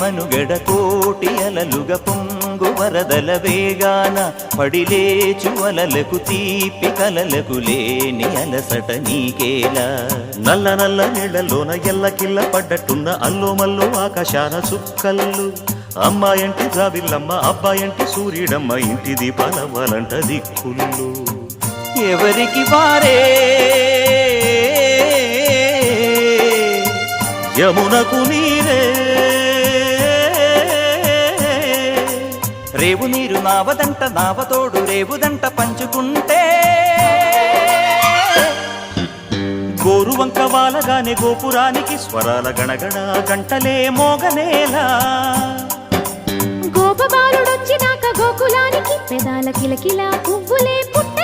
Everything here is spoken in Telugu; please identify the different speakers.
Speaker 1: మనుగడ కోటి అలలుగ పొంగు వరదల వేగాన పడిలేచు అలలకు తీపి కలలకు లేని అలసట నీకేలా
Speaker 2: నల్ల నల్ల నీళ్లలోన ఎల్లకిల్ల పడ్డట్టున్న అల్లో మల్లో ఆకాశాన చుక్కల్లు అమ్మాయంటి జాబిల్లమ్మ అబ్బాయంటి సూర్యుడమ్మ ఇంటి దీపాలవ్వాలంట దిక్కుళ్ళు
Speaker 1: ఎవరికి వారే
Speaker 2: యమునకు నీరే
Speaker 1: రేవు నీరు నావదంట నావతోడు రేవుదంట పంచుకుంటే
Speaker 2: గోరువంక వాలగానే గోపురానికి స్వరాల గణగణ గంటలే మోగనేలా
Speaker 3: గోపబాలుడొచ్చినాక గోకులానికి పెదాల కిలకిలా పువ్వులే పుట్ట